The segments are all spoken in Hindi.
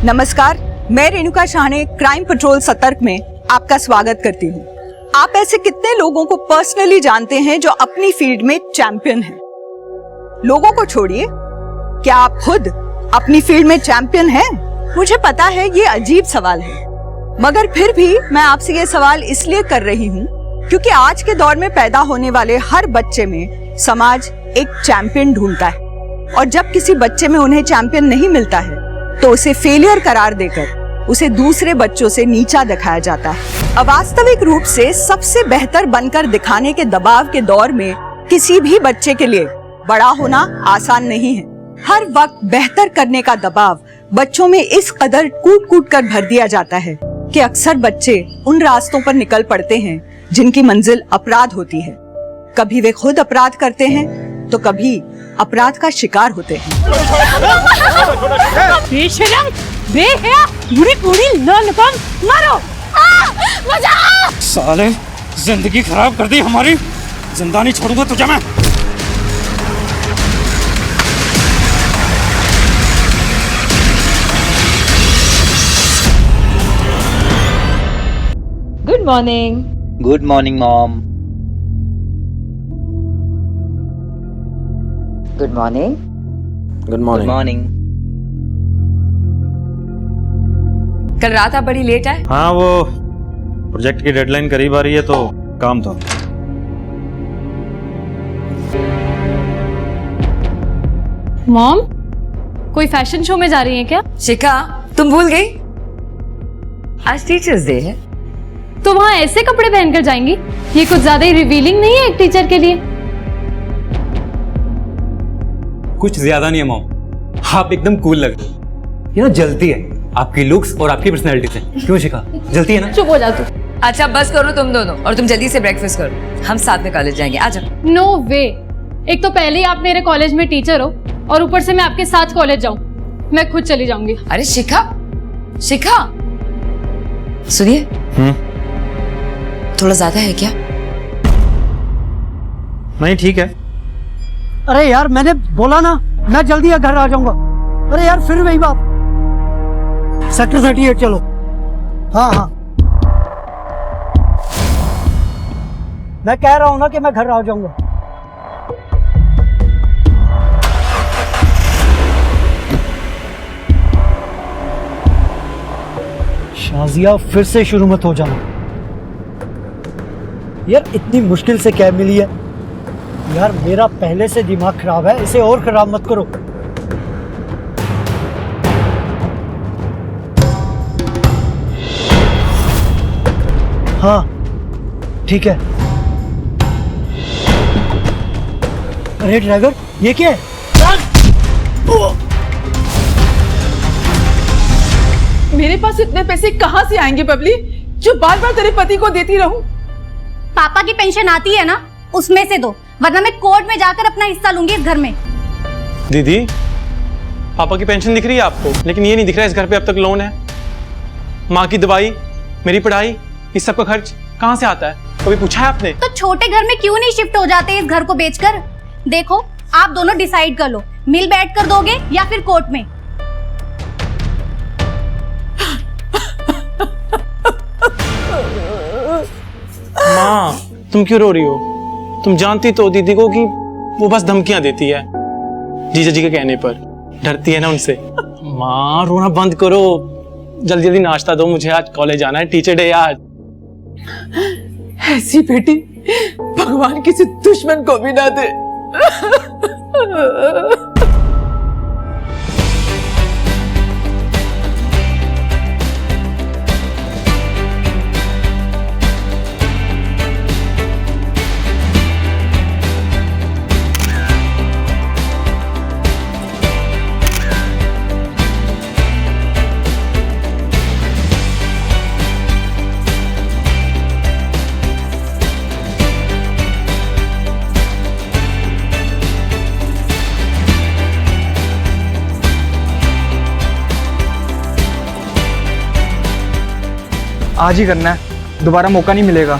नमस्कार, मैं रेणुका शाहने क्राइम पेट्रोल सतर्क में आपका स्वागत करती हूँ। आप ऐसे कितने लोगों को पर्सनली जानते हैं जो अपनी फील्ड में चैंपियन हैं? लोगों को छोड़िए, क्या आप खुद अपनी फील्ड में चैंपियन हैं? मुझे पता है ये अजीब सवाल है, मगर फिर भी मैं आपसे ये सवाल इसलिए कर रही हूँ क्योंकि आज के दौर में पैदा होने वाले हर बच्चे में समाज एक चैंपियन ढूंढता है, और जब किसी बच्चे में उन्हें चैंपियन नहीं मिलता है तो उसे फेलियर करार देकर उसे दूसरे बच्चों से नीचा दिखाया जाता है। अवास्तविक रूप से सबसे बेहतर बनकर दिखाने के दबाव के दौर में किसी भी बच्चे के लिए बड़ा होना आसान नहीं है। हर वक्त बेहतर करने का दबाव बच्चों में इस कदर कूट कूट कर भर दिया जाता है कि अक्सर बच्चे उन रास्तों पर निकल पड़ते हैं जिनकी मंजिल अपराध होती है। कभी वे खुद अपराध करते हैं तो कभी अपराध का शिकार होते हैं। बेशरम, बेहया, बुरी कुड़ी, नौलपन, मारो! बचाओ! साले, जिंदगी खराब कर दी हमारी। जिंदा नहीं छोड़ूंगा तुझे मैं। Good morning. Good morning mom. Good morning. Good morning. कल रात आप बड़ी लेट आए? हाँ, वो प्रोजेक्ट की डेडलाइन करीब आ रही है तो काम था। मॉम, कोई फैशन शो में जा रही हैं क्या? शिखा, तुम भूल गई? आज टीचर्स डे है। तो वहाँ ऐसे कपड़े पहनकर जाएंगी? ये कुछ ज्यादा ही रिवीलिंग नहीं है एक टीचर के लिए? कुछ ज्यादा नहीं है मॉम, आप एकदम कूल लग रहे हो। ये ना जलती है आपकी लुक्स और आपकी पर्सनैलिटी से। क्यों शिखा, जलती है ना? चुप हो जा तू। अच्छा बस करो तुम दोनों, और तुम जल्दी से ब्रेकफास्ट करो, हम साथ में कॉलेज जाएंगे। आ जाओ। नो वे, एक तो पहले ही आप मेरे कॉलेज में टीचर हो और ऊपर से मैं आपके साथ कॉलेज जाऊँ। मैं खुद चली जाऊंगी। अरे शिखा, शिखा सुनिए, थोड़ा ज्यादा है क्या? नहीं, ठीक है। अरे यार, मैंने बोला ना मैं जल्दी घर आ जाऊंगा। अरे यार, फिर वही बात। सेक्टर 38 चलो। हाँ हाँ, मैं कह रहा हूँ ना कि मैं घर आ जाऊंगा। शाजिया, फिर से शुरू मत हो जाना यार। इतनी मुश्किल से कैब मिली है यार, मेरा पहले से दिमाग खराब है, इसे और खराब मत करो। हाँ ठीक है। अरे ड्राइवर, ये क्या है? मेरे पास इतने पैसे कहाँ से आएंगे बबली, जो बार बार तेरे पति को देती रहूं? पापा की पेंशन आती है ना, उसमें से दो, वरना मैं कोर्ट में जाकर अपना हिस्सा लूंगी इस घर में। दीदी, पापा की पेंशन दिख रही है आपको, लेकिन ये नहीं दिख रहा है इस घर पे अब तक लोन है। माँ की दवाई, मेरी पढ़ाई, इस सब का खर्च कहाँ से आता है? कभी पूछा है आपने? तो छोटे घर में क्यों नहीं शिफ्ट हो जाते इस घर को बेचकर? देखो, आप दोनों डिसाइड कर लो, मिल बैठ कर दोगे या फिर कोर्ट में। माँ, तुम क्यों रो रही हो? तुम जानती तो दीदी को कि वो बस धमकियां देती है जीजा जी के कहने पर, डरती है ना उनसे। माँ, रोना बंद करो, जल्दी जल्दी नाश्ता दो, मुझे आज कॉलेज जाना है, टीचर डे आज। ऐसी बेटी भगवान किसी दुश्मन को भी ना दे। आज ही करना है, दोबारा मौका नहीं मिलेगा।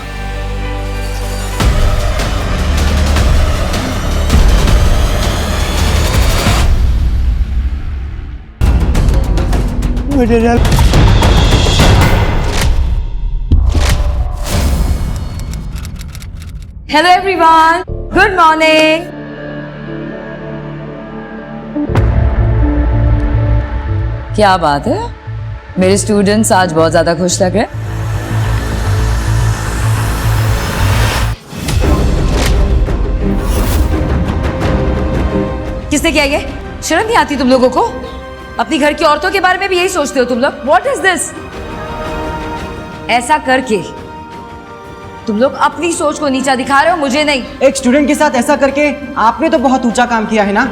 Material. Hello everyone, good morning. क्या बात है, मेरे स्टूडेंट्स आज बहुत ज्यादा खुश लग रहे हैं। किसने किया ये? शर्म नहीं आती तुम लोगों को? अपनी घर की औरतों के बारे में भी यही सोचते हो तुम लोग? What is this? ऐसा करके तुम लोग अपनी सोच को नीचा दिखा रहे हो, मुझे नहीं। एक स्टूडेंट के साथ ऐसा करके आपने तो बहुत ऊंचा काम किया है ना।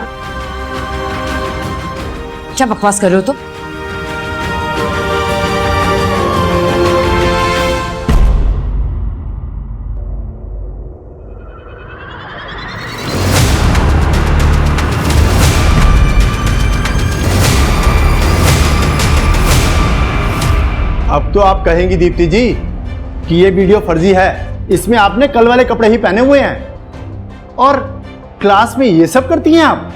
क्या बकवास कर रहे हो तुम? अब तो आप कहेंगी दीप्ति जी कि ये वीडियो फर्जी है, इसमें आपने कल वाले कपड़े ही पहने हुए हैं और क्लास में ये सब करती हैं आप।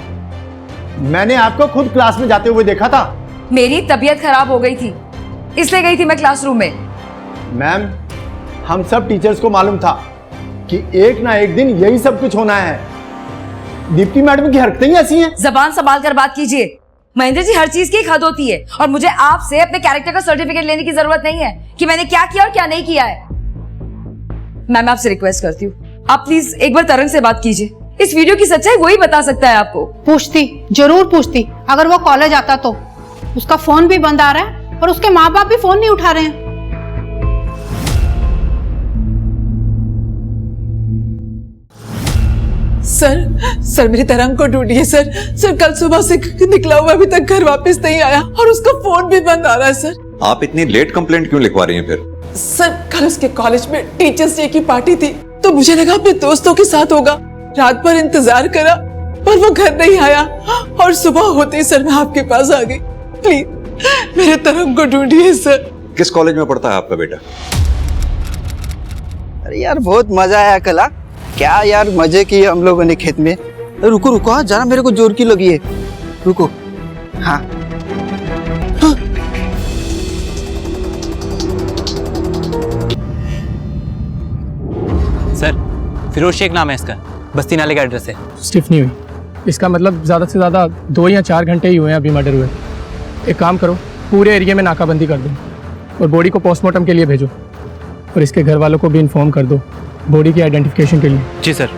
मैंने आपको खुद क्लास में जाते हुए देखा था। मेरी तबीयत खराब हो गई थी, इसलिए गई थी मैं क्लासरूम में। मैम, हम सब टीचर्स को मालूम था कि एक ना एक दिन यही सब कुछ होना है। दीप्ति मैडम की हरकतें ही ऐसी हैं। जबान संभाल कर बात कीजिए महेंद्र जी, हर चीज की एक हद होती है और मुझे आपसे अपने कैरेक्टर का सर्टिफिकेट लेने की जरूरत नहीं है कि मैंने क्या किया और क्या नहीं किया है। मैं आपसे रिक्वेस्ट करती हूँ, आप प्लीज एक बार तरंग से बात कीजिए। इस वीडियो की सच्चाई वही बता सकता है आपको। पूछती, जरूर पूछती। अगर वो कॉलेज आता तो। उसका फोन भी बंद आ रहा है और उसके माँ बाप भी फोन नहीं उठा रहे हैं। सर मेरी तरंग को ढूंढिए सर कल सुबह से निकला हुआ अभी तक घर वापस नहीं आया और उसका फोन भी बंद आ रहा है सर। आप इतनी लेट कंप्लेंट क्यों लिखवा रही हैं फिर? सर कल उसके कॉलेज में टीचर्स डे की पार्टी थी तो मुझे लगा अपने दोस्तों के साथ होगा। रात भर इंतजार करा पर वो घर नहीं आया और सुबह होते ही सर मैं आपके पास आ गई। प्लीज मेरे तरंग को ढूंढिए सर। किस कॉलेज में पढ़ता है आपका बेटा? अरे यार बहुत मजा आया कल। क्या यार मजे किए हम लोगों ने खेत में। रुको रुको, हाँ जरा मेरे को जोर की लगी है, रुको। हाँ सर, फिरोज शेख नाम है इसका, बस्ती नाले का एड्रेस है। स्टिफ नहीं हुई, इसका मतलब ज़्यादा से ज़्यादा 2 या 4 घंटे ही हुए हैं अभी मर्डर हुए। एक काम करो, पूरे एरिया में नाकाबंदी कर दो और बॉडी को पोस्टमार्टम के लिए भेजो और इसके घर वालों को भी इन्फॉर्म कर दो बॉडी की आइडेंटिफिकेशन के लिए। जी सर।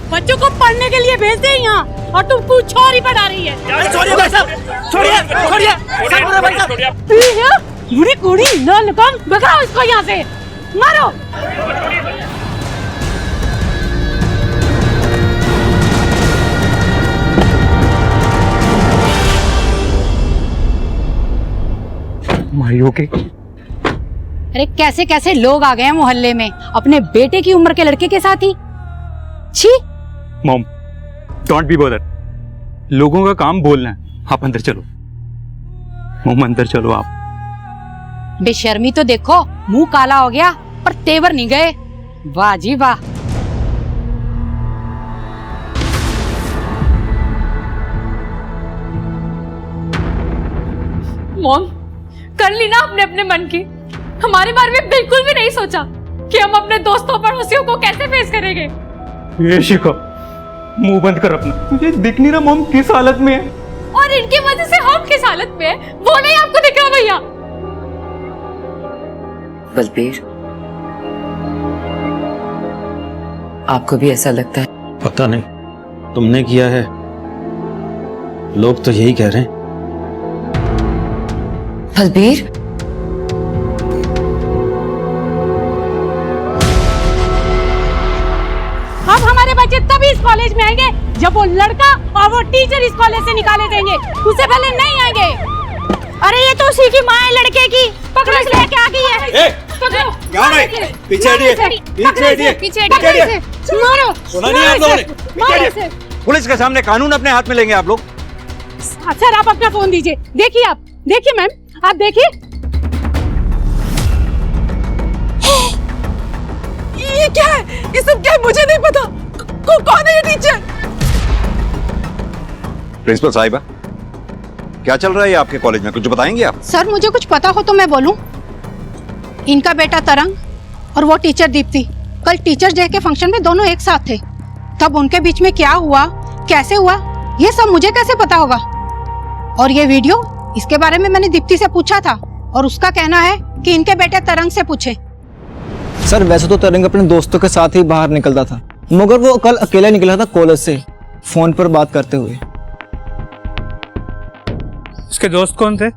बच्चों को पढ़ने के लिए भेज दे यहाँ और तुम कुछ और ही पढ़ा रही है। बुरी कुड़ी न निकल, भगाओ इसको यहाँ से, मारो। अरे कैसे कैसे लोग आ गए हैं मोहल्ले में अपने बेटे की उम्र के लड़के के साथ ही। छी। Mom, don't be bother. लोगों का काम बोलना है, आप अंदर चलो। मॉम अंदर चलो आप। बेशर्मी तो देखो, मुंह काला हो गया पर तेवर नहीं गए। वाह जी वाह। मॉम, कर ली ना अपने अपने मन की। हमारे बारे में बिल्कुल भी नहीं सोचा कि हम अपने दोस्तों पड़ोसियों को कैसे फेस करेंगे। ये शिखा, मुंह बंद कर अपना। तुझे दिख नहीं रहा मॉम किस हालत में है? और इनकी वजह से हम किस हालत में है वो नहीं आपको दिख रहा भैया? बलबीर, आपको भी ऐसा लगता है? पता नहीं, तुमने किया है, लोग तो यही कह रहे हैं। बलबीर, अब हमारे बच्चे तभी इस कॉलेज में आएंगे जब वो लड़का और वो टीचर इस कॉलेज से निकाले जाएंगे, उससे पहले नहीं आएंगे। अरे ये तो उसी की माँ है लड़के की, पकड़ो इसे, लेके आ गई है। पकड़ो। क्या नहीं? पीछे हटिए, पीछे हटिए, पीछे हटिए, मारो। सुना नहीं आप लोगों ने? मारो इसे। पुलिस के सामने कानून अपने हाथ में लेंगे आप लोग। सर आप अपना फोन दीजिए। देखिए आप, देखिए मैम, आप देखिए। ये क्या है? ये सब क्या है? मुझे नहीं पता। कौन है ये टीचर? प्रिंसिपल साहिबा, क्या चल रहा है आपके कॉलेज में, कुछ बताएंगे आप? सर मुझे कुछ पता हो तो मैं बोलूं। इनका बेटा तरंग और वो टीचर दीप्ति कल टीचर्स डे के फंक्शन में दोनों एक साथ थे। तब उनके बीच में क्या हुआ, कैसे हुआ, ये सब मुझे कैसे पता होगा? और ये वीडियो, इसके बारे में मैंने दीप्ति से पूछा था और उसका कहना है कि इनके बेटे तरंग से पूछे। सर वैसे तो तरंग अपने दोस्तों के साथ ही बाहर निकलता था, मगर वो कल अकेला निकला था कॉलेज से, फोन पर बात करते हुए। उसके दोस्त कौन थे?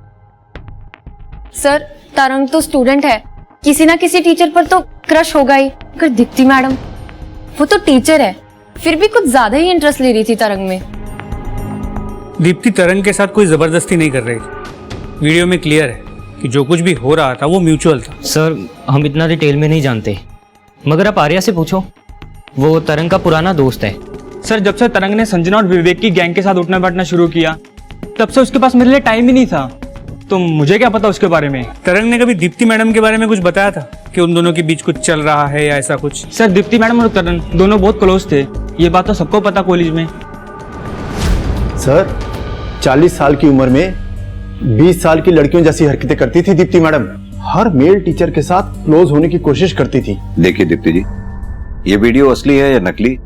सर तरंग तो स्टूडेंट है, किसी ना किसी टीचर पर तो क्रश होगा ही। अगर दीप्ति मैडम, वो तो टीचर है, फिर भी कुछ ज्यादा ही इंटरेस्ट ले रही थी तरंग में। दीप्ति तरंग के साथ कोई जबरदस्ती नहीं कर रही थी। वीडियो में क्लियर है कि जो कुछ भी हो रहा था वो म्यूचुअल था। सर हम इतना डिटेल में नहीं जानते, मगर आप आर्या से पूछो, वो तरंग का पुराना दोस्त है। सर जब से तरंग ने संजना और विवेक की गैंग के साथ उठना बैठना शुरू किया, तब से उसके पास मेरे लिए टाइम ही नहीं था, तो मुझे क्या पता उसके बारे में। तरंग ने कभी दीप्ति मैडम के बारे में कुछ बताया था कि उन दोनों के बीच कुछ चल रहा है या ऐसा कुछ? सर दीप्ति मैडम और तरंग दोनों बहुत क्लोज थे, ये बात तो सबको पता कॉलेज में। सर 40 साल की उम्र में 20 साल की लड़कियों जैसी हरकतें करती थी दीप्ति मैडम। हर मेल टीचर के साथ क्लोज होने की कोशिश करती थी। देखिए दीप्ति जी, ये वीडियो असली है या नकली,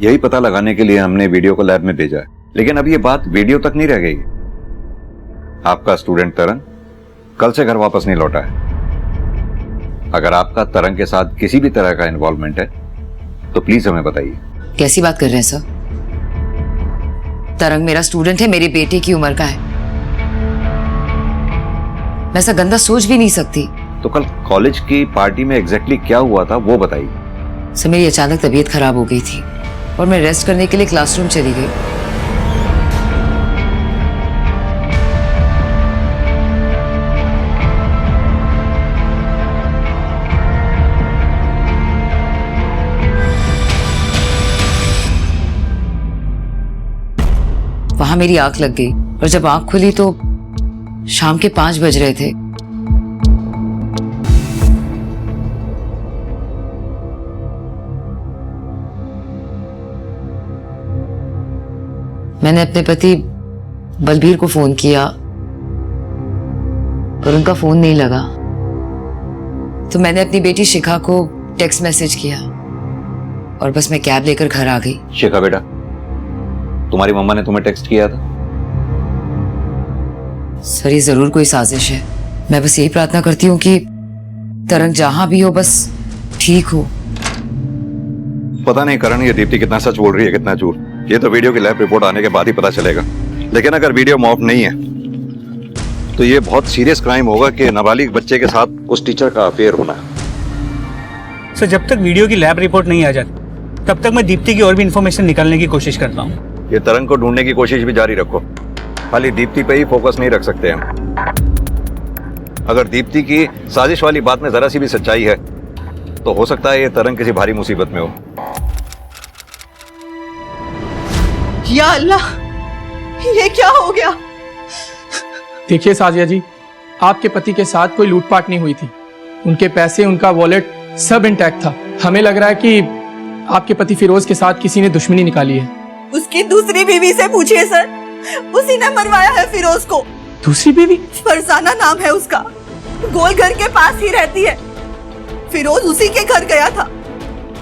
यही पता लगाने के लिए हमने वीडियो को लैब में भेजा है। लेकिन अब ये बात वीडियो तक नहीं रह गई। आपका स्टूडेंट तरंग कल से घर वापस नहीं लौटा है। अगर आपका तरंग के साथ किसी भी तरह का इन्वॉल्वमेंट है तो प्लीज हमें बताइए। कैसी बात कर रहे हैं सर? तरंग मेरा स्टूडेंट है, मेरे बेटे की उम्र का है, मैं ऐसा गंदा सोच भी नहीं सकती। तो कल कॉलेज की पार्टी में एग्जैक्टली क्या हुआ था वो बताइए। सर मेरी अचानक तबीयत खराब हो गई थी और मैं रेस्ट करने के लिए क्लासरूम चली गई। वहां मेरी आंख लग गई और जब आंख खुली तो शाम के 5 बज रहे थे। मैंने अपने पति बलबीर को फोन किया पर उनका फोन नहीं लगा, तो मैंने अपनी बेटी शिखा को टेक्स्ट मैसेज किया और बस मैं कैब लेकर घर आ गई। शिखा बेटा, तुम्हारी मम्मा ने तुम्हें टेक्स्ट किया था? सर ये जरूर कोई साजिश है। मैं बस यही प्रार्थना करती हूँ कि तरंग जहां भी हो बस ठीक हो। पता नहीं करण, ये दीप्ति कितना सच बोल रही है कितना झूठ, ये तो वीडियो की लैब रिपोर्ट आने के बाद ही पता चलेगा। लेकिन अगर वीडियो मॉप नहीं है तो ये बहुत सीरियस क्राइम होगा कि नाबालिग बच्चे के साथ उस टीचर का अफेयर होना। सर जब तक वीडियो की लैब रिपोर्ट नहीं आ जाती तब तक मैं दीप्ति की और भी इंफॉर्मेशन निकालने की कोशिश करता हूँ। ये तरंग को ढूंढने की कोशिश भी जारी रखो, खाली दीप्ति पे ही फोकस नहीं रख सकते हम। अगर दीप्ति की साजिश वाली बात में जरा सी भी सच्चाई है तो हो सकता है ये तरंग किसी भारी मुसीबत में हो। या अल्लाह, ये क्या हो गया? देखिए साजिया जी, आपके पति के साथ कोई लूटपाट नहीं हुई थी, उनके पैसे, उनका वॉलेट सब इंटैक्ट था। हमें लग रहा है कि आपके पति फिरोज के साथ किसी ने दुश्मनी निकाली है। उसकी दूसरी बीवी से पूछिए सर, उसी ने मरवाया है फिरोज को। दूसरी बीवी? फरजाना नाम है उसका, गोलघर के पास ही रहती है। फिरोज उसी के घर गया था,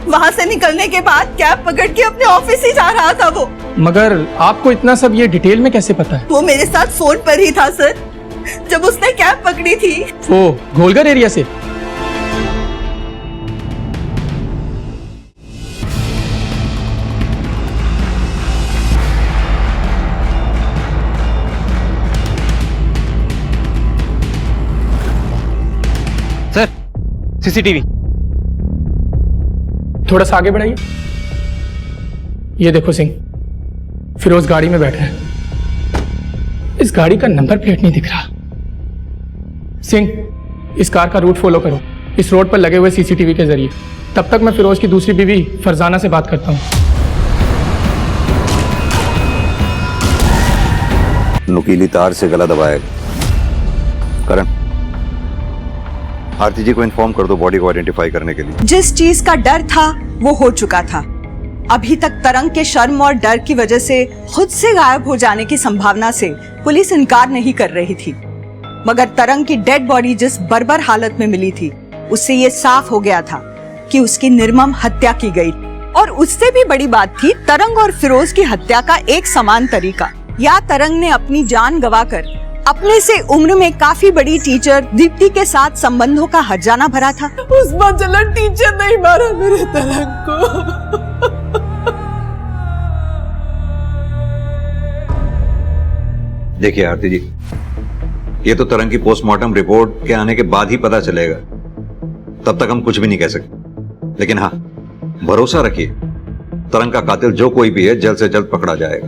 वहाँ से निकलने के बाद कैब पकड़ के अपने ऑफिस ही जा रहा था वो। मगर आपको इतना सब ये डिटेल में कैसे पता है? वो मेरे साथ फोन पर ही था सर, जब उसने कैब पकड़ी थी। वो गोलघर एरिया से? सर सीसीटीवी थोड़ा सा आगे बढ़ाइए। ये देखो सिंह, फिरोज गाड़ी में बैठा है, इस गाड़ी का नंबर प्लेट नहीं दिख रहा। सिंह, इस कार का रूट फॉलो करो इस रोड पर लगे हुए सीसीटीवी के जरिए। तब तक मैं फिरोज की दूसरी बीवी फरजाना से बात करता हूँ। नुकीली तार से गला दबाएगा। करण, आरती जी को इन्फॉर्म कर दो बॉडी को आइडेंटिफाई करने के लिए। जिस चीज का डर था वो हो चुका था। अभी तक तरंग के शर्म और डर की वजह से खुद से गायब हो जाने की संभावना से पुलिस इनकार नहीं कर रही थी, मगर तरंग की डेड बॉडी जिस बर्बर हालत में मिली थी उससे ये साफ हो गया था कि उसकी निर्मम हत्या की गई। और उससे भी बड़ी बात थी तरंग और फिरोज की हत्या का एक समान तरीका। या तरंग ने अपनी जान गंवाकर अपने से उम्र में काफी बड़ी टीचर दीप्ति के साथ संबंधों का हर्जाना भरा था। उस बदलन टीचर नहीं मारा मेरे तरंग को। देखिए आरती जी, ये तो तरंग की पोस्टमार्टम रिपोर्ट के आने के बाद ही पता चलेगा, तब तक हम कुछ भी नहीं कह सकते। लेकिन हाँ, भरोसा रखिए, तरंग का कातिल जो कोई भी है जल्द से जल्द पकड़ा जाएगा।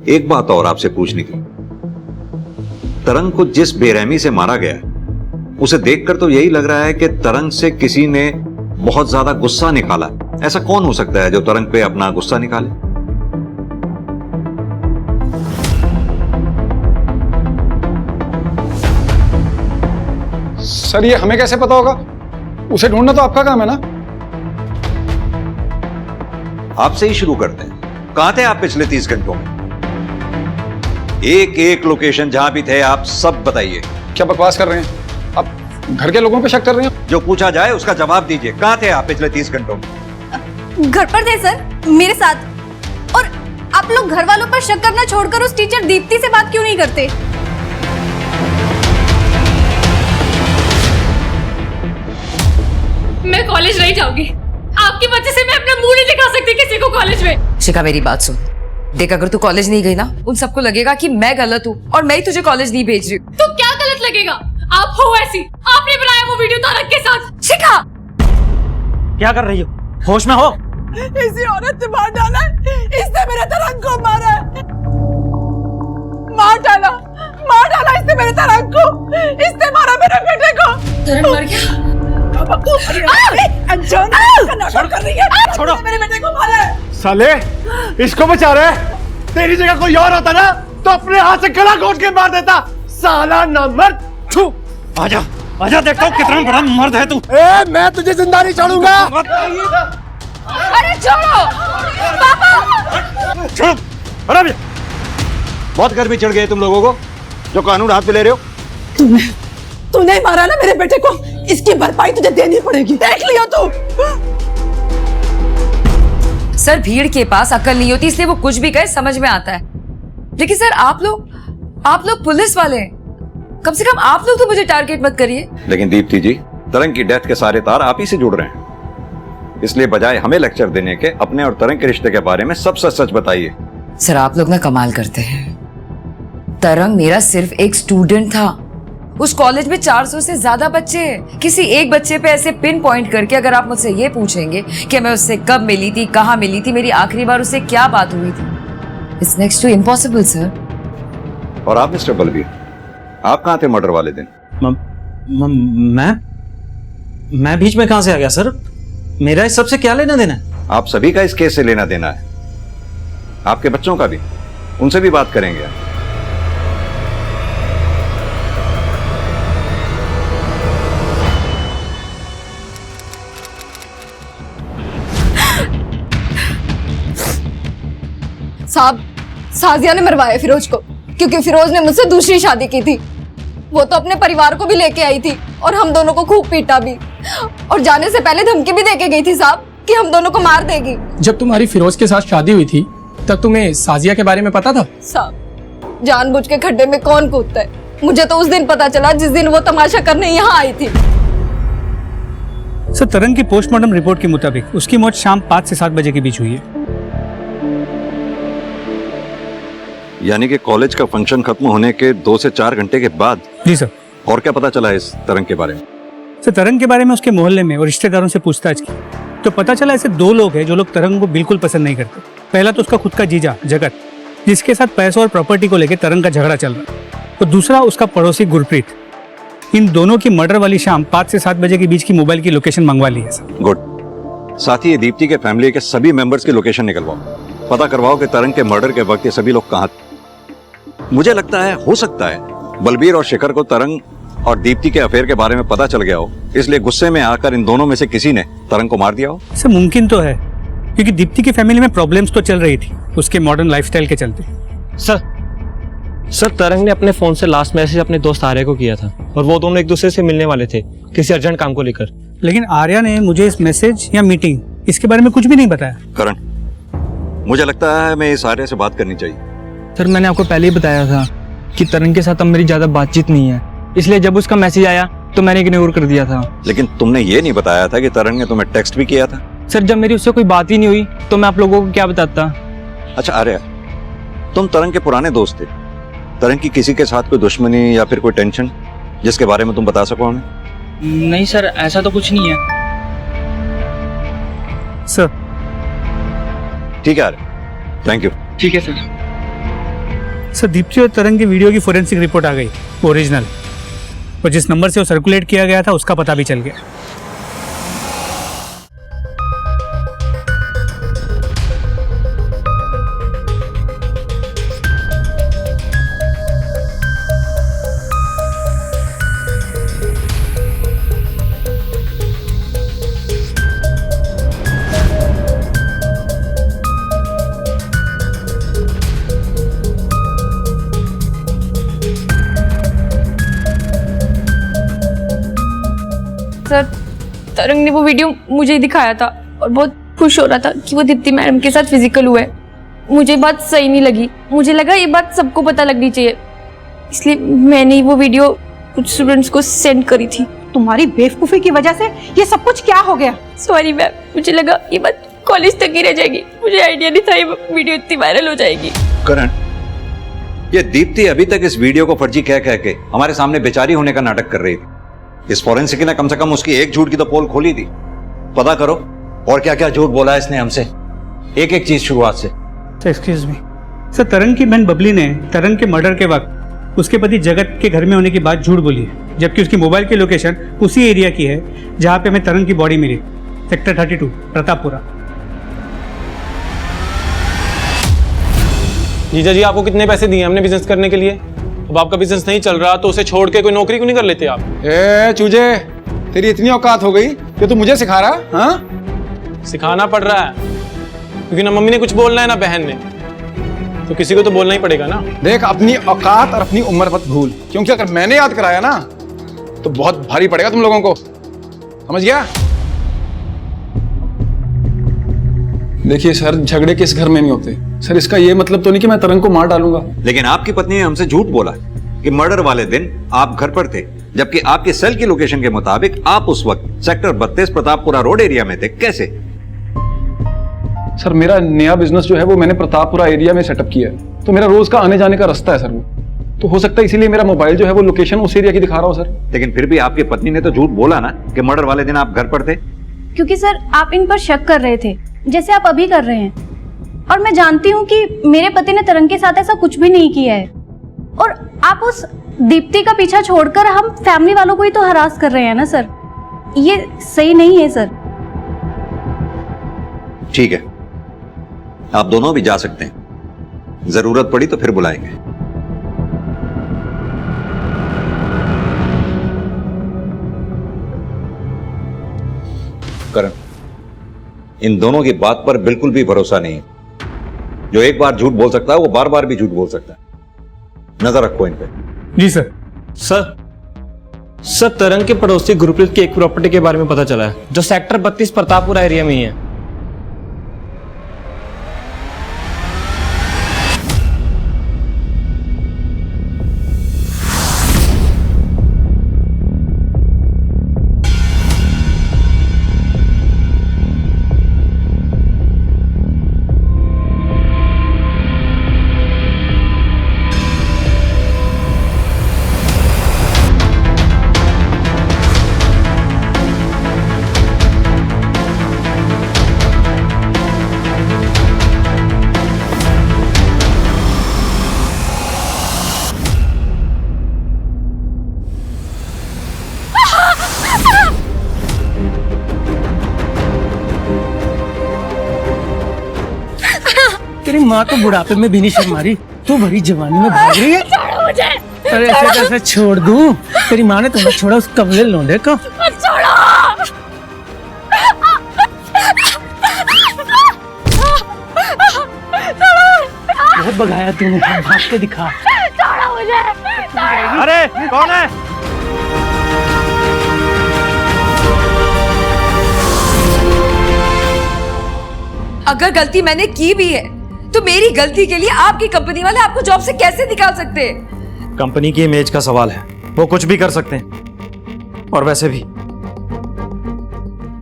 एक बात और आपसे पूछनी थी, तरंग को जिस बेरहमी से मारा गया उसे देखकर तो यही लग रहा है कि तरंग से किसी ने बहुत ज्यादा गुस्सा निकाला। ऐसा कौन हो सकता है जो तरंग पे अपना गुस्सा निकाले? सर ये हमें कैसे पता होगा? उसे ढूंढना तो आपका काम है ना। आपसे ही शुरू करते हैं। कहां थे आप पिछले 30 घंटों में? एक एक लोकेशन जहां भी थे आप सब बताइए। क्या बकवास कर रहे हैं आप? घर के लोगों पे शक कर रहे हैं? जो पूछा जाए उसका जवाब दीजिए। कहां थे आप पिछले 30 घंटों में? घर पर थे सर, मेरे साथ। और आप लोग घर वालों पर शक करना छोड़कर उस टीचर दीप्ति से बात क्यों नहीं करते? मैं कॉलेज नहीं जाऊंगी। आपकी वजह से मैं अपना मुंह नहीं दिखा सकती किसी को कॉलेज में। शिखा मेरी बात सुन, देख अगर तू कॉलेज नहीं गई ना, उन सबको लगेगा कि मैं गलत हूँ और मैं ही तुझे कॉलेज नहीं भेज रही हूँ। तो क्या गलत लगेगा? आप हो ऐसी, आपने बनाया वो वीडियो तारक के साथ। शिखा क्या कर रही हो? होश में हो? इसी औरत ने मार डाला है, इसने मेरे तरंग को मारा है। मार डाला इसने मेरे तरंग को। इसने मारा मेरे बेटे को। तरंग मर गया? कर रही है। छोड़ो, मेरे बेटे को मारा है। साले, इसको बचा रहे। तेरी जगह कोई और होता ना तो अपने हाथ से गला घोट के मार देता। साला नामर्द। थू। आजा, आजा, देखता हूँ कितना बड़ा मर्द है तू। मैं तुझे जिंदा नहीं छोड़ूंगा। अरे छोड़ो पापा। छोड़ो, हटा भी। बहुत गर्मी चढ़ गई तुम लोगों को जो कानून हाथ में ले रहे हो। तूने मारा ना मेरे बेटे को, इसकी भरपाई तुझे देनी पड़ेगी। देख लियो तू। सर भीड़ के पास अकल नहीं होती, इसलिए वो कुछ भी कहे समझ में आता है। लेकिन सर आप लोग पुलिस वाले हैं, कम से कम आप लोग तो मुझे टारगेट मत करिए। लेकिन दीप्ति जी, तरंग की डेथ के सारे तार आप ही से जुड़ रहे हैं, इसलिए बजाय हमें लेक्चर देने के अपने और तरंग के रिश्ते के बारे में सब सच सच बताइए। सर आप लोग ना कमाल करते हैं। तरंग मेरा सिर्फ एक स्टूडेंट था। उस कॉलेज में 400 से ज्यादा बच्चे हैं। किसी एक बच्चे पे ऐसे पिन पॉइंट करके अगर आप मुझसे ये पूछेंगे कि मैं उससे कब मिली थी, कहाँ मिली थी, मेरी आखिरी बार उससे क्या बात हुई थी, it's next to impossible sir. और आप मिस्टर बलबीर, आप कहाँ थे मर्डर वाले दिन? मैं बीच में कहां से आ गया सर? मेरा इस सबसे क्या लेना देना है? आप सभी का इस केस से लेना देना है, आपके बच्चों का भी। उनसे भी बात करेंगे। साहब, साजिया ने मरवाया फिरोज को, क्योंकि फिरोज ने मुझसे दूसरी शादी की थी। वो तो अपने परिवार को भी लेके आई थी और हम दोनों को खूब पीटा भी, और जाने से पहले धमकी भी देके गई थी साहब कि हम दोनों को मार देगी। जब तुम्हारी फिरोज के साथ शादी हुई थी तब तुम्हें साजिया के बारे में पता था? साहब, जानबूझ के खड्डे में कौन कूदता है? मुझे तो उस दिन पता चला जिस दिन वो तमाशा करने यहाँ आई थी। सर, तरंग की पोस्टमार्टम रिपोर्ट के मुताबिक उसकी मौत शाम 5 से 7 बजे के बीच हुई है। यानी कि कॉलेज का फंक्शन खत्म होने के 2 से 4 घंटे के बाद? जी सर। और क्या पता चला है इस तरंग के बारे में? सर, तरंग के बारे में उसके मोहल्ले में और रिश्तेदारों से पूछताछ की तो पता चला ऐसे 2 लोग हैं जो लोग तरंग को बिल्कुल पसंद नहीं करते। पहला तो उसका खुद का जीजा जगत, जिसके साथ पैसों और प्रॉपर्टी को लेकर तरंग का झगड़ा चल रहा है, और दूसरा उसका पड़ोसी गुरप्रीत। इन दोनों की मर्डर वाली शाम 5 से 7 बजे के बीच की मोबाइल की लोकेशन मंगवा ली है सर। गुड। साथ ही ये दीप्ति के फैमिली के सभी मेंबर्स की लोकेशन निकलवाओ, पता करवाओ कि तरंग के मर्डर के वक्त ये सभी लोग कहाँ थे। मुझे लगता है हो सकता है बलबीर और शिखर को तरंग और दीप्ति के अफेयर के बारे में पता चल गया हो, इसलिए गुस्से में आकर इन दोनों में से किसी ने तरंग को मार दिया हो। सर मुमकिन तो है, क्योंकि दीप्ति की फैमिली में प्रॉब्लम्स तो चल रही थी उसके मॉडर्न लाइफस्टाइल के चलते। सर तरंग ने अपने फोन से लास्ट मैसेज अपने दोस्त आर्या को किया था और वो दोनों एक दूसरे से मिलने वाले थे किसी अर्जेंट काम को लेकर। लेकिन आर्या ने मुझे इस मैसेज या मीटिंग इसके बारे में कुछ भी नहीं बताया। करण, मुझे लगता है हमें इस आर्या से बात करनी चाहिए। सर मैंने आपको पहले ही बताया था कि तरंग के साथ अब मेरी ज्यादा बातचीत नहीं है, इसलिए जब उसका मैसेज आया तो मैंने इग्नोर कर दिया था। लेकिन तुमने ये नहीं बताया था कि तरंग ने तुम्हें टेक्स्ट भी किया था। सर जब मेरी उससे कोई बात ही नहीं हुई तो मैं आप लोगों को क्या बताता। अच्छा आर्या, तुम तरंग के पुराने दोस्त थे, तरंग की किसी के साथ कोई दुश्मनी या फिर कोई टेंशन जिसके बारे में तुम बता सको हमें? नहीं सर, ऐसा तो कुछ नहीं है सर। ठीक है आर्या, थैंक यू। ठीक है सर। सर दीप्ति और तरंग की वीडियो की फोरेंसिक रिपोर्ट आ गई, ओरिजिनल, और जिस नंबर से वो सर्कुलेट किया गया था उसका पता भी चल गया। सर तरंग ने वो वीडियो मुझे ही दिखाया था और बहुत खुश हो रहा था कि वो दीप्ति मैडम के साथ फिजिकल हुआ है। मुझे बात सही नहीं लगी, मुझे लगा ये बात सबको पता लगनी चाहिए, इसलिए मैंने वो वीडियो कुछ स्टूडेंट्स को सेंड करी थी। तुम्हारी बेवकूफी की वजह से ये सब कुछ क्या हो गया? सॉरी मैम, मुझे लगा ये बात कॉलेज तक ही रह जाएगी, मुझे आइडिया नहीं था ये वीडियो इतनी वायरल हो जाएगी। करण, ये दीप्ति अभी तक इस वीडियो को फर्जी कह के हमारे सामने बेचारी होने का नाटक कर रही थी। इस फॉरेंसिक ने कम से कम उसकी एक झूठ की तो पोल खोली थी। पता करो और क्या क्या झूठ बोला इसने हमसे, एक एक चीज शुरुआत से। एक्सक्यूज मी सर, तरंग की बहन बबली ने तरंग के मर्डर के वक्त उसके पति जगत के घर में होने की बात झूठ बोली है, जबकि उसकी मोबाइल की लोकेशन उसी एरिया की है जहां पे हमें तरंग की बॉडी मिली, सेक्टर 32 प्रतापपुरा। जीजा जी आपको कितने पैसे दिए हमने बिजनेस करने के लिए? अब आपका बिजनेस नहीं चल रहा तो उसे छोड़ के कोई नौकरी क्यों नहीं कर लेते आप? ए चूजे, तेरी इतनी औकात हो गई कि तू मुझे सिखा रहा? हाँ, सिखाना पड़ रहा है क्योंकि ना मम्मी ने कुछ बोलना है ना बहन ने, तो किसी को तो बोलना ही पड़ेगा ना। देख अपनी औकात और अपनी उम्र मत भूल, क्योंकि अगर मैंने याद कराया ना तो बहुत भारी पड़ेगा तुम लोगों को, समझ गया? देखिए सर, झगड़े किस घर में नहीं होते सर, इसका ये मतलब तो नहीं कि मैं तरंग को मार डालूंगा। लेकिन आपकी पत्नी ने हमसे झूठ बोला कि मर्डर वाले दिन आप घर पर थे, जबकि आपके सेल की लोकेशन के मुताबिक आप उस वक्त सेक्टर 32 प्रतापपुरा रोड एरिया में थे। कैसे? सर मेरा नया बिजनेस जो है वो मैंने प्रतापपुरा एरिया में सेटअप किया है, तो मेरा रोज का आने जाने का रास्ता है सर वो, तो हो सकता है इसीलिए मेरा मोबाइल जो है वो लोकेशन उस एरिया की दिखा रहा हो सर। लेकिन फिर भी आपकी पत्नी ने तो झूठ बोला ना कि मर्डर वाले दिन आप घर पर थे। क्योंकि सर आप इन पर शक कर रहे थे जैसे आप अभी कर रहे हैं, और मैं जानती हूँ कि मेरे पति ने तरंग के साथ ऐसा कुछ भी नहीं किया है, और आप उस दीप्ति का पीछा छोड़कर हम फैमिली वालों को ही तो हरास कर रहे हैं ना सर, ये सही नहीं है सर। ठीक है, आप दोनों भी जा सकते हैं, जरूरत पड़ी तो फिर बुलाएंगे। करण, इन दोनों की बात पर बिल्कुल भी भरोसा नहीं है। जो एक बार झूठ बोल सकता है वो बार बार भी झूठ बोल सकता है। नजर रखो इन पे। जी सर। सर तरंग के पड़ोसी गुरप्रीत की एक प्रॉपर्टी के बारे में पता चला है जो सेक्टर 32 प्रतापपुरा एरिया में ही है। माँ तो बुढ़ापे में भी नहीं शर्मा रही, तू भरी जवानी में भाग रही है। छोड़ो मुझे। अरे ऐसे कैसे छोड़ दूं? तेरी माँ ने तुम्हें छोड़ा उस कमले लौंडे को। छोड़ो। बहुत भगाया तूने, भाग के दिखा। छोड़ो मुझे। अरे कौन है? अगर गलती मैंने की भी है तो मेरी गलती के लिए आपकी कंपनी वाले आपको जॉब से कैसे निकाल सकते हैं? कंपनी की इमेज का सवाल है, वो कुछ भी कर सकते हैं। और वैसे भी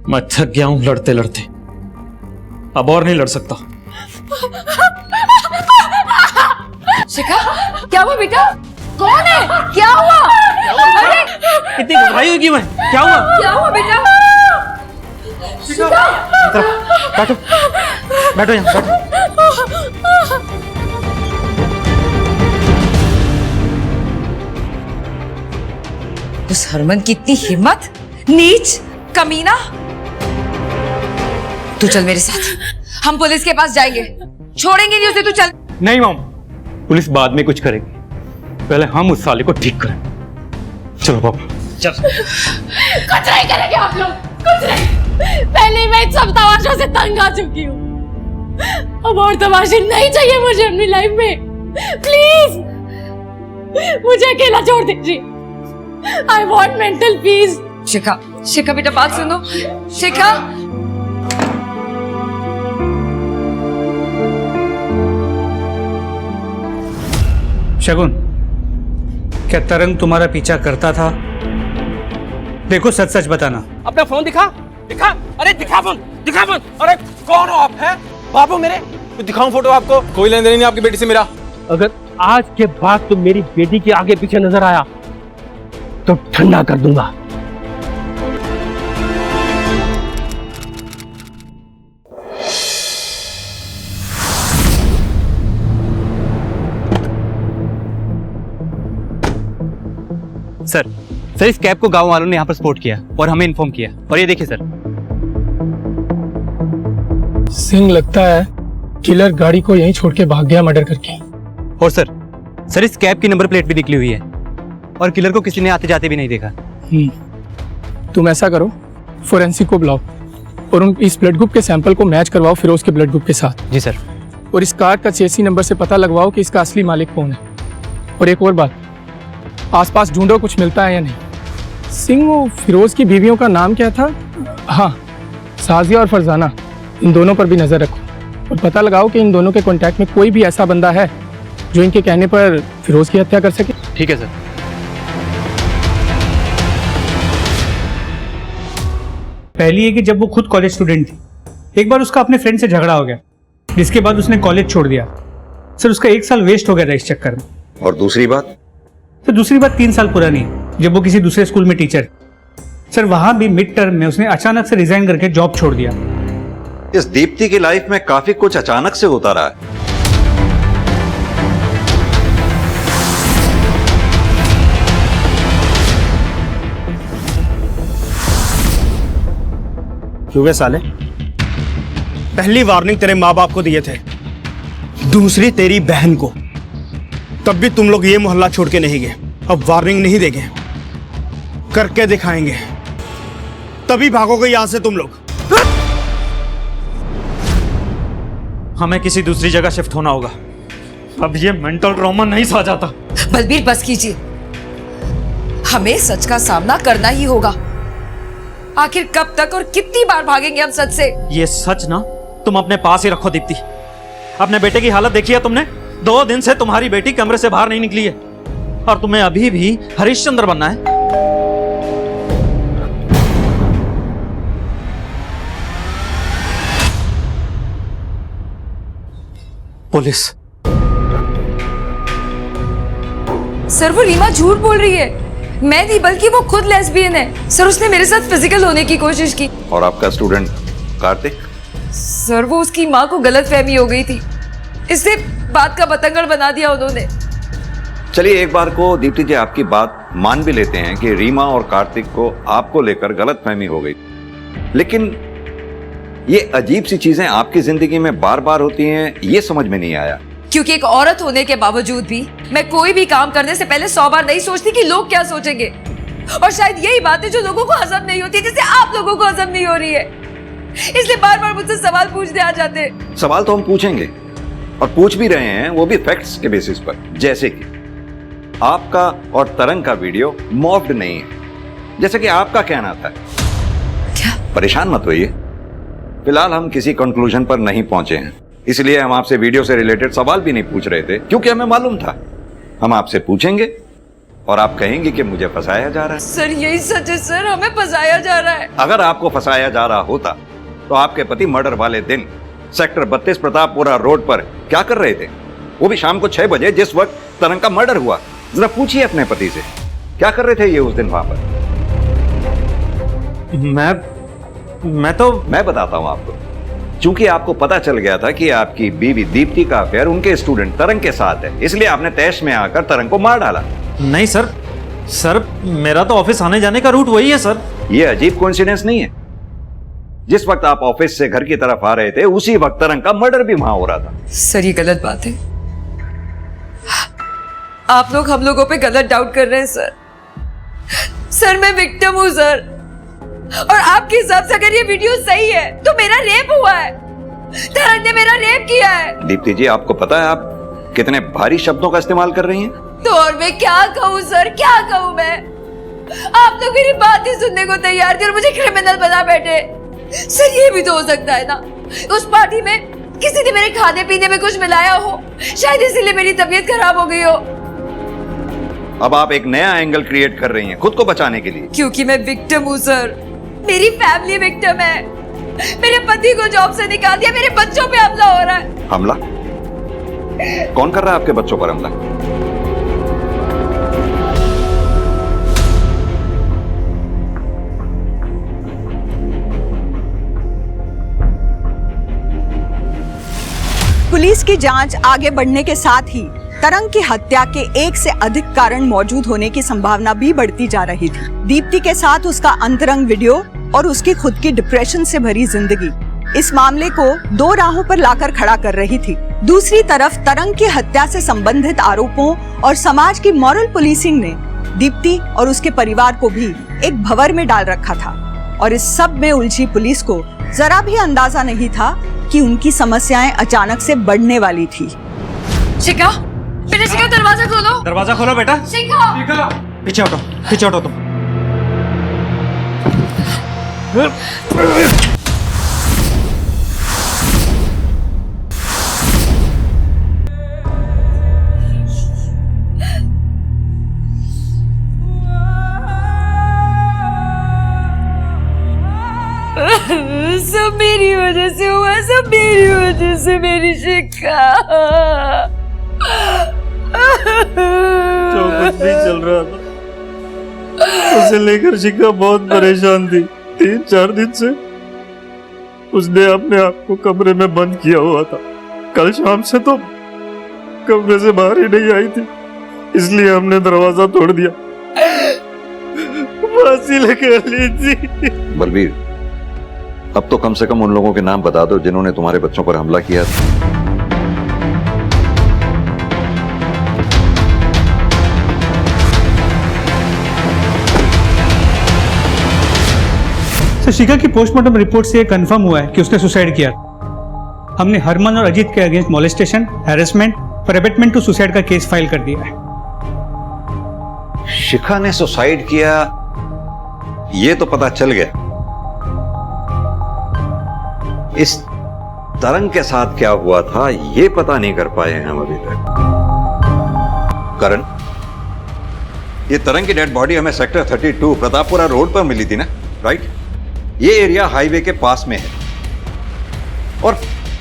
मैं थक गया हूं लड़ते लड़ते, अब और नहीं लड़ सकता। शिखा, क्या हुआ बेटा? कौन है? क्या हुआ? अरे इतनी घबराई हुई क्यों है? क्या हुआ? क्या हुआ बेटा? शिखा, बैठो बैठो यहाँ बैठो। उस हरमन की इतनी हिम्मत, नीच, कमीना। तू चल मेरे साथ, हम पुलिस के पास जाएंगे, छोड़ेंगे नहीं उसे। तू चल। नहीं मॉम, पुलिस बाद में कुछ करेगी, पहले हम उस साले को ठीक करें। चलो पापा चल। कुछ नहीं करेंगे आप लोग, कुछ नहीं। पहले ही मैं इन सब तमाशों से तंग आ चुकी हूँ, अब और तमाशे नहीं चाहिए मुझे अपनी लाइफ में। प्लीज मुझे अकेला छोड़ दीजिए। I want mental peace. Shikha, Shikha बेटा बात सुनो। शिखा, शगुन, क्या तरंग तुम्हारा पीछा करता था? देखो सच सच बताना। अपना फोन दिखा, दिखा। अरे दिखा फोन, दिखा फोन। अरे कौन हो आप? हैं बाबू मेरे? दिखाऊं फोटो आपको? कोई लेन देन नहीं आपकी बेटी से मेरा। अगर आज के बाद तुम मेरी बेटी के आगे पीछे नजर आया तो ठंडा कर दूंगा। सर इस कैब को गांव वालों ने यहाँ पर स्पॉट किया और हमें इन्फॉर्म किया। और ये देखिए सर, सिंह लगता है किलर गाड़ी को यहीं छोड़ के भाग गया मर्डर करके। और सर इस कैब की नंबर प्लेट भी निकली हुई है और किलर को किसी ने आते जाते भी नहीं देखा। तुम ऐसा करो, फोरेंसिक को बुलाओ और उन इस ब्लड ग्रुप के सैंपल को मैच करवाओ फिरोज के ब्लड ग्रुप के साथ। जी सर। और इस कार का चेसी नंबर से पता लगवाओ कि इसका असली मालिक कौन है। और एक और बात, आसपास ढूंढो कुछ मिलता है या नहीं। सिंह, वो फिरोज की बीवियों का नाम क्या था? हाँ, साजिया और फरजाना, इन दोनों पर भी नजर रखो और पता लगाओ कि इन दोनों के कांटेक्ट में कोई भी ऐसा बंदा है जो इनके कहने पर फिरोज की हत्या कर सके। ठीक है सर। पहली है कि जब वो खुद कॉलेज स्टूडेंट थी, एक बार उसका अपने फ्रेंड से झगड़ा हो गया, जिसके बाद उसने कॉलेज छोड़ दिया। सर उसका 1 साल वेस्ट हो गया था इस चक्कर में। और दूसरी बात? तो दूसरी बात 3 साल पुरानी है, जब वो किसी दूसरे स्कूल में टीचर। सर वहां भी मिड टर्म में उसने अचानक से रिजाइन करके जॉब छोड़ दिया। इस दीप्ति की लाइफ में काफी कुछ अचानक से होता रहा है। क्यों साले? पहली वार्निंग तेरे माँ बाप को दिए थे, दूसरी तेरी बहन को, तब भी तुम लोग ये मोहल्ला छोड़ के नहीं गए। अब वार्निंग नहीं देंगे, करके दिखाएंगे, तभी भागोगे यहां से तुम लोग। हमें किसी दूसरी जगह शिफ्ट होना होगा, अब ये मेंटल ट्रॉमा नहीं सहा जाता। बलबीर बस कीजिए, हमें सच का सामना करना ही होगा। आखिर कब तक और कितनी बार भागेंगे हम सच से? ये सच ना तुम अपने पास ही रखो दीप्ति। अपने बेटे की हालत देखी है तुमने? 2 दिन से तुम्हारी बेटी कमरे से बाहर नहीं निकली है और तुम्हें अभी भी हरिश्चंद्र बनना है। पुलिस। सर वो रीमा झूठ बोल रही है, मैं नहीं बल्कि वो खुद लेस्बियन है। सर उसने मेरे साथ फिजिकल होने की कोशिश की। और आपका स्टूडेंट कार्तिक? सर वो उसकी माँ को गलतफहमी हो गई थी, इससे बात का बतंगड़ बना दिया उन्होंने। चलिए एक बार को दीप्ति जी आपकी बात मान भी लेते हैं कि रीमा और कार्तिक को आपको लेकर गलतफहमी हो गई, लेकिन ये अजीब सी चीजें आपकी जिंदगी में बार बार होती हैं, ये समझ में नहीं आया। क्योंकि एक औरत होने के बावजूद भी मैं कोई भी काम करने से पहले 100 बार नहीं सोचती कि लोग क्या सोचेंगे। और शायद यही बात है जो लोगों को हजम नहीं होती, जैसे आप लोगों को हजम नहीं हो रही है, इसलिए बार बार मुझसे सवाल पूछने आ जाते हैं। सवाल तो हम पूछेंगे और पूछ भी रहे हैं, वो भी फैक्ट्स के बेसिस पर। जैसे कि आपका और तरंग का वीडियो मॉफ्ड नहीं है, जैसे कि आपका कहना था। क्या? परेशान मत होइए, फिलहाल हम किसी कंक्लूजन पर नहीं पहुंचे हैं, इसलिए हम आपसे वीडियो से रिलेटेड सवाल भी नहीं पूछ रहे थे, क्योंकि हमें मालूम था हम आपसे पूछेंगे और आप कहेंगे कि मुझे फंसाया जा रहा है। सर यही सच है सर, हमें फंसाया जा रहा है। अगर आपको फंसाया जा रहा होता तो आपके पति मर्डर वाले दिन सेक्टर 32 प्रतापपुरा रोड पर क्या कर रहे थे, वो भी शाम को 6 बजे, जिस वक्त तरंग का मर्डर हुआ। जरा पूछिए अपने पति से, क्या कर रहे थे ये उस दिन वहां पर? मैं बताता हूं आपको। चूंकि आपको पता चल गया था कि आपकी बीवी दीप्ति का अफेयर उनके स्टूडेंट तरंग के साथ है, इसलिए आपने तैश में आकर तरंग को मार डाला। नहीं सर मेरा तो ऑफिस आने जाने का रूट वही है सर। ये अजीब कोइंसिडेंस नहीं है? जिस वक्त आप ऑफिस से घर की तरफ आ रहे थे, उसी वक्त तरंग का मर्डर भी वहां हो रहा था। सर ये गलत बात है, आप लोग हम लोगों पे गलत डाउट कर रहे हैं सर। सर मैं विक्टिम हूं सर, और आपके हिसाब से अगर ये वीडियो सही है तो मेरा रेप हुआ है, तरंग ने मेरा रेप किया है। दीप्ति जी, आपको पता है आप कितने भारी शब्दों का इस्तेमाल कर रही हैं? तो और मैं क्या कहूँ सर, क्या कहूँ मैं? आप लोग मेरी बात ही सुनने को तैयार थे और मुझे क्रिमिनल बना बैठे। सर ये भी तो हो सकता है ना, उस पार्टी में किसी ने मेरे खाने पीने में कुछ मिलाया हो, शायद इसीलिए मेरी तबीयत खराब हो गई हो। अब आप एक नया एंगल क्रिएट कर रही हैं खुद को बचाने के लिए। क्योंकि मैं विक्टिम हूँ सर, मेरी फैमिली विक्टिम है। मेरे पति को जॉब से निकाल दिया, मेरे बच्चों पे हमला हो रहा है। हमला? कौन कर रहा है आपके बच्चों पर हमला? पुलिस की जांच आगे बढ़ने के साथ ही तरंग की हत्या के एक से अधिक कारण मौजूद होने की संभावना भी बढ़ती जा रही थी। दीप्ति के साथ उसका अंतरंग वीडियो और उसकी खुद की डिप्रेशन से भरी जिंदगी इस मामले को 2 राहों पर लाकर खड़ा कर रही थी। दूसरी तरफ तरंग की हत्या से संबंधित आरोपों और समाज की मॉरल पुलिसिंग ने दीप्ति और उसके परिवार को भी एक भंवर में डाल रखा था, और इस सब में उलझी पुलिस को जरा भी अंदाजा नहीं था कि उनकी समस्याएं अचानक से बढ़ने वाली थी। शिखा, बेटा शिखा, दरवाजा खोलो। दरवाजा खोलो बेटा। शिखा, पीछे हटो तुम। सब मेरी वजह से हुआ, सब मेरी वजह से। मेरी शिखा, जो कुछ भी चल रहा था उसे लेकर शिखा बहुत परेशान थी। 3-4 दिन से उसने अपने आप को कमरे में बंद किया हुआ था। कल शाम से तो कमरे से बाहर ही नहीं आई थी, इसलिए हमने दरवाजा तोड़ दिया, फांसी लगा ली थी। बलबीर, अब तो कम से कम उन लोगों के नाम बता दो जिन्होंने तुम्हारे बच्चों पर हमला किया था। सर, शिखा की पोस्टमार्टम रिपोर्ट से कंफर्म हुआ है कि उसने सुसाइड किया। हमने हरमन और अजीत के अगेंस्ट मॉलेस्टेशन, हैरेसमेंट और अबेटमेंट टू सुसाइड का केस फाइल कर दिया है। शिखा ने सुसाइड किया ये तो पता चल गया, इस तरंग के साथ क्या हुआ था ये पता नहीं कर पाए हैं हम अभी तक। करण, ये तरंग की डेड बॉडी हमें सेक्टर 32 प्रतापपुरा रोड पर मिली थी ना, राइट? ये एरिया हाईवे के पास में है और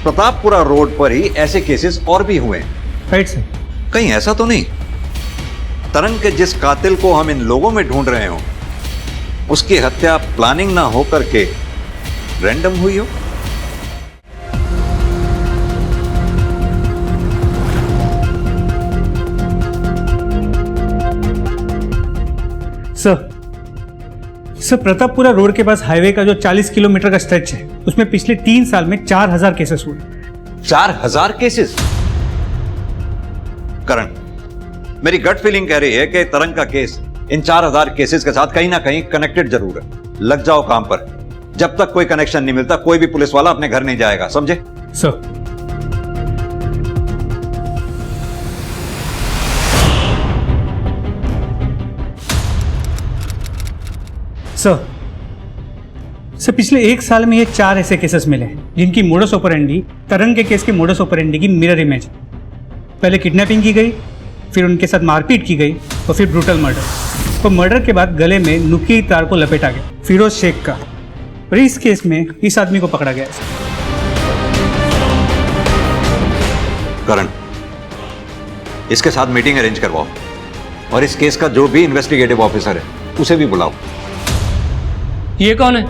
प्रतापपुरा रोड पर ही ऐसे केसेस और भी हुए हैं, राइट सर? कहीं ऐसा तो नहीं तरंग के जिस कातिल को हम इन लोगों में ढूंढ रहे हो उसकी हत्या प्लानिंग ना हो करके रैंडम हुई हो? सर, प्रतापपुरा रोड के पास हाईवे का जो 40 किलोमीटर का स्ट्रेच है, उसमें पिछले 3 साल में 4000 केसेस हुए। 4000 केसेस? करण, मेरी गट फीलिंग कह रही है कि तरंग का केस इन 4000 केसेस के साथ कहीं ना कहीं कनेक्टेड जरूर है। लग जाओ काम पर। जब तक कोई कनेक्शन नहीं मिलता कोई भी पुलिस वाला अपने घर नहीं जाएगा, समझे? सर, सर पिछले 1 साल में ये 4 ऐसे केसेस मिले जिनकी मोडस ऑपरेंडी तरंग के केस के मोडस ऑपरेंडी की मिरर इमेज। पहले किडनैपिंग की गई, फिर उनके साथ मारपीट की गई और फिर ब्रूटल मर्डर। और मर्डर के बाद गले में नुकीली तार को लपेटा गया, फिरोज शेख का। और इस केस में इस आदमी को पकड़ा गया है। करण, इसके साथ मीटिंग अरेंज करवाओ और इस केस का जो भी इन्वेस्टिगेटिव ऑफिसर है उसे भी बुलाओ। ये कौन है?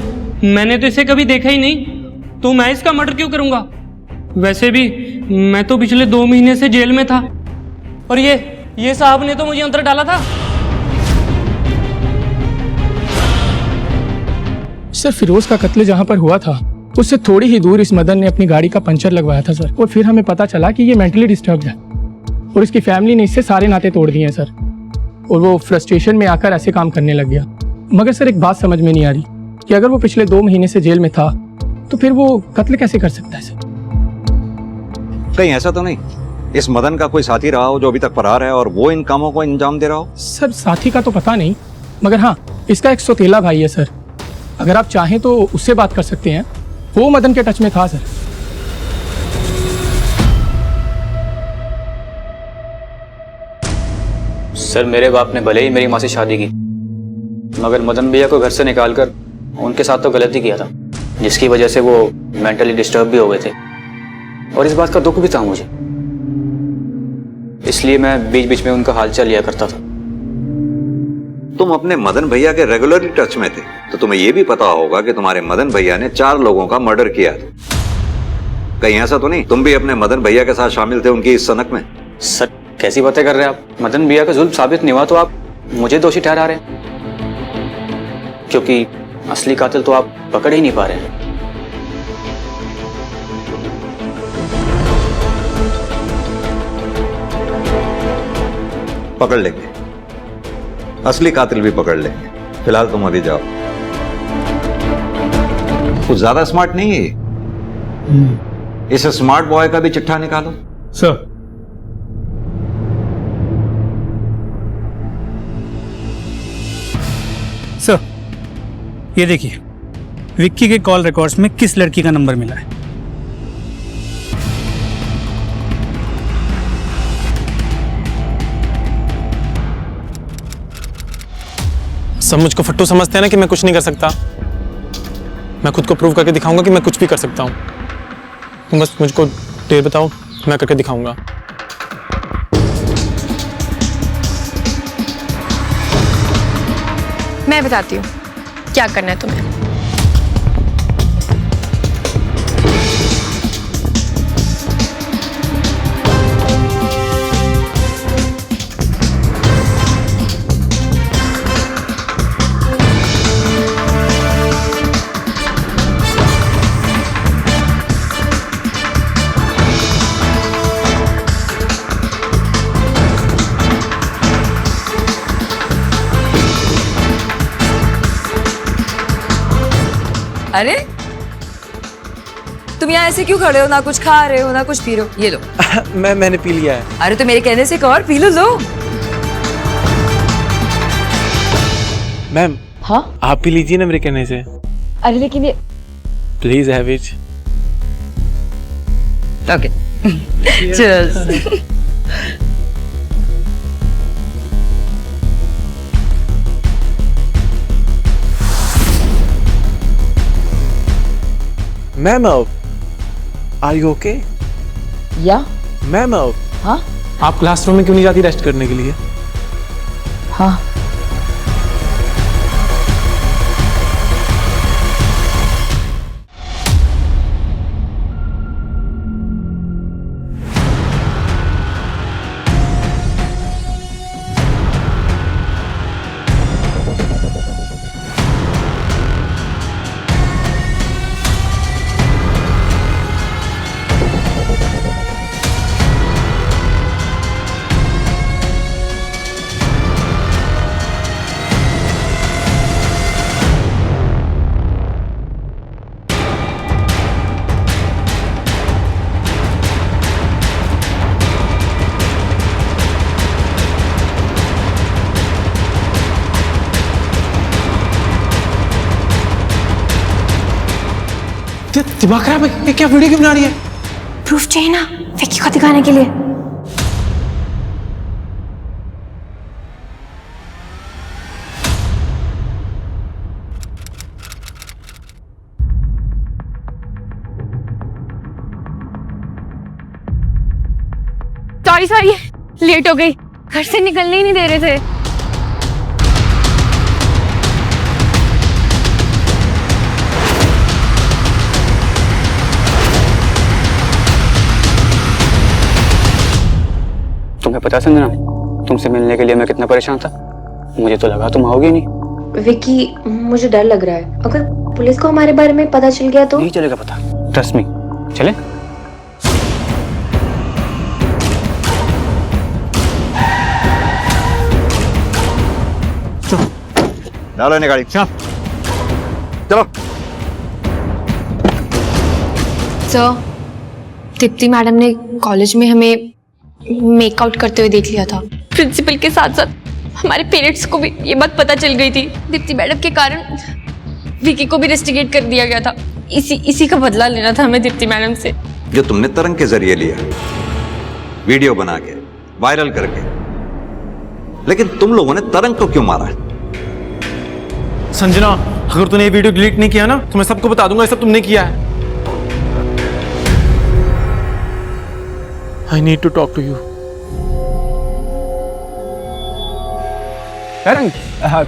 मैंने तो इसे कभी देखा ही नहीं। तो मैं इसका मर्डर क्यों करूंगा? वैसे भी मैं तो पिछले 2 महीने से जेल में था और ये साहब ने तो मुझे अंदर डाला था। सर, फिरोज का कत्ल जहाँ पर हुआ था उससे थोड़ी ही दूर इस मदन ने अपनी गाड़ी का पंचर लगवाया था सर। और फिर हमें पता चला कि ये मेंटली डिस्टर्ब्ड है और इसकी फैमिली ने इससे सारे नाते तोड़ दिए हैं सर। और वो फ्रस्ट्रेशन में आकर ऐसे काम करने लग गया। मगर सर, एक बात समझ में नहीं आ रही कि अगर वो पिछले 2 महीने से जेल में था तो फिर वो कत्ल कैसे कर सकता है सर? कहीं ऐसा तो नहीं इस मदन का कोई साथी रहा हो जो अभी तक फरार है और वो इन कामों को अंजाम दे रहा हो? सर, साथी का तो पता नहीं, मगर हाँ, इसका एक सौतेला भाई है सर। अगर आप चाहें तो उससे बात कर सकते हैं, वो मदन के टच में था सर। सर, मेरे बाप ने भले ही मेरी माँ से शादी की, मगर मदन भैया को घर से निकालकर उनके साथ तो गलती किया था, जिसकी वजह से वो मेंटली डिस्टर्ब भी हो गए थे और इस बात का दुख भी था मुझे। इसलिए मैं बीच बीच में उनका हालचाल लिया करता था। तुम अपने मदन भैया के रेगुलरली टच में थे तो तुम्हें यह भी पता होगा कि तुम्हारे मदन भैया ने 4 लोगों का मर्डर किया था। कहीं ऐसा तो नहीं तुम भी अपने मदन भैया के साथ शामिल थे उनकी इस सनक में? सर, कैसी बातें कर रहे हैं आप? मदन भैया का जुल्म साबित नहीं हुआ तो आप मुझे दोषी ठहरा रहे हैं, क्योंकि असली कातिल तो आप पकड़ ही नहीं पा रहे हैं। पकड़ लेंगे, असली कातिल भी पकड़ लेंगे। फिलहाल तुम अभी जाओ। कुछ ज्यादा स्मार्ट नहीं है ये। इस स्मार्ट बॉय का भी चिट्ठा निकालो। सर, ये देखिए विक्की के कॉल रिकॉर्ड्स में किस लड़की का नंबर मिला है। सब मुझको फट्टू समझते हैं ना कि मैं कुछ नहीं कर सकता। मैं खुद को प्रूव करके दिखाऊंगा कि मैं कुछ भी कर सकता हूँ। तुम बस मुझको डेट बताओ, मैं करके दिखाऊंगा। मैं बताती हूँ क्या करना है तुम्हें। अरे तुम यहाँ ऐसे क्यों खड़े हो? ना कुछ खा रहे हो ना कुछ पी रहे हो। ये लो। मैंने पी लिया है। अरे तो मेरे कहने से एक और पी लो। मैम, हाँ, आप पी लीजिए ना मेरे कहने से। अरे लेकिन ये please have it. Okay, cheers. Ma'am, are you okay? या मैम, हाँ, आप क्लासरूम में क्यों नहीं जाती रेस्ट करने के लिए? हाँ, दिमाग खराब है, ये क्या वीडियो क्यों बना रही है? प्रूफ चाहिए ना विक्की को दिखाने के लिए। सॉरी लेट हो गई, घर से निकलने ही नहीं दे रहे थे। तुम्हें पता संजना, तुमसे मिलने के लिए मैं कितना परेशान था। मुझे तो लगा तुम आओगे नहीं। विक्की मुझे डर लग रहा है, अगर पुलिस को हमारे बारे में पता चल गया तो? नहीं चलेगा पता, ट्रस्ट मी। चले? डालो इन्हें गाड़ी। चलो। सर, दीप्ति मैडम ने कॉलेज में हमें मेकआउट करते हुए देख लिया था। प्रिंसिपल के साथ साथ हमारे पेरेंट्स को भी ये बात पता चल गई थी। दीप्ति मैडम के कारण विकी को भी रेस्टिगेट कर दिया गया था। इसी का बदला लेना था हमें दीप्ति मैडम से। जो तुमने तरंग के जरिए लिया, वीडियो बना के वायरल करके, लेकिन तुम लोगों ने तरंग को क्यों मारा? संजना, अगर तूने ये वीडियो डिलीट नहीं किया ना तो मैं सबको बता दूंगा ये सब तुमने किया है। I need to talk to you. तरंग,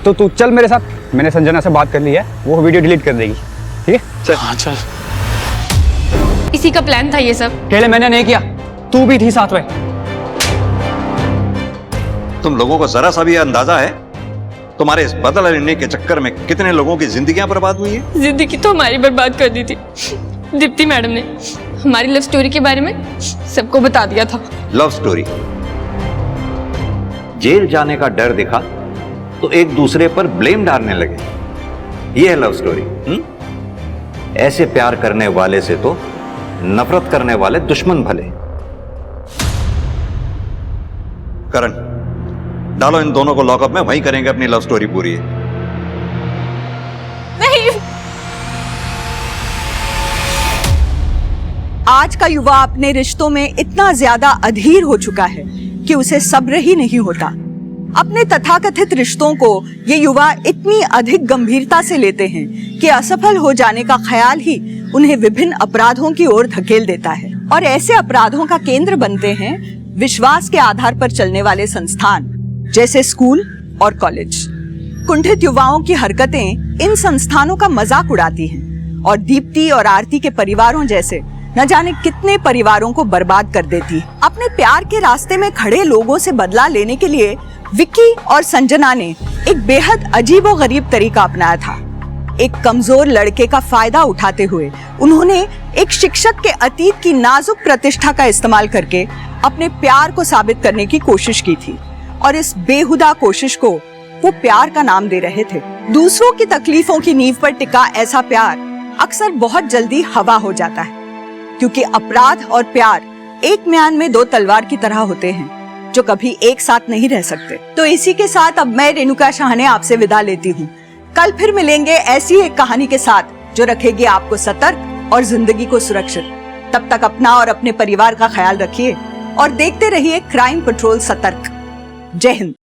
तो तू चल मेरे साथ, मैंने संजना से बात कर ली है, वो वीडियो डिलीट कर देगी। ठीक है चल। हाँ चल। इसी का प्लान था ये सब। अकेले मैंने नहीं किया, तू भी थी साथ में। तुम लोगों को जरा सा भी अंदाजा है तुम्हारे इस बदला लेने के चक्कर में कितने लोगों की जिंदगियां बर्बाद हुई है? जिंदगी तो हमारी बर्बाद कर दी थी। दीप्ति मैडम ने हमारी लव स्टोरी के बारे में सबको बता दिया था। Love story? जेल जाने का डर दिखा तो एक दूसरे पर ब्लेम डालने लगे। ये है लव स्टोरी? ऐसे प्यार करने वाले से तो नफरत करने वाले दुश्मन भले। करण, डालो इन दोनों को लॉकअप में, वहीं करेंगे अपनी लव स्टोरी पूरी। नहीं। आज का युवा अपने रिश्तों में इतना ज्यादा अधीर हो चुका है कि उसे सब्र ही नहीं होता। अपने तथाकथित रिश्तों को ये युवा इतनी अधिक गंभीरता से लेते हैं कि असफल हो जाने का ख्याल ही उन्हें विभिन्न अपराधों की ओर धकेल देता है। और ऐसे अपराधों का केंद्र बनते हैं विश्वास के आधार पर चलने वाले संस्थान, जैसे स्कूल और कॉलेज। कुंठित युवाओं की हरकतें इन संस्थानों का मजाक उड़ाती हैं और दीप्ति और आरती के परिवारों जैसे न जाने कितने परिवारों को बर्बाद कर देती है। अपने प्यार के रास्ते में खड़े लोगों से बदला लेने के लिए विक्की और संजना ने एक बेहद अजीबोगरीब तरीका अपनाया था। एक कमजोर लड़के का फायदा उठाते हुए उन्होंने एक शिक्षक के अतीत की नाजुक प्रतिष्ठा का इस्तेमाल करके अपने प्यार को साबित करने की कोशिश की थी। और इस बेहुदा कोशिश को वो प्यार का नाम दे रहे थे। दूसरों की तकलीफों की नींव पर टिका ऐसा प्यार अक्सर बहुत जल्दी हवा हो जाता है, क्योंकि अपराध और प्यार एक म्यान में दो तलवार की तरह होते हैं जो कभी एक साथ नहीं रह सकते। तो इसी के साथ अब मैं रेणुका शाहने आपसे विदा लेती हूँ। कल फिर मिलेंगे ऐसी एक कहानी के साथ जो रखेगी आपको सतर्क और जिंदगी को सुरक्षित। तब तक अपना और अपने परिवार का ख्याल रखिए और देखते रहिए क्राइम पेट्रोल सतर्क। जय हिंद।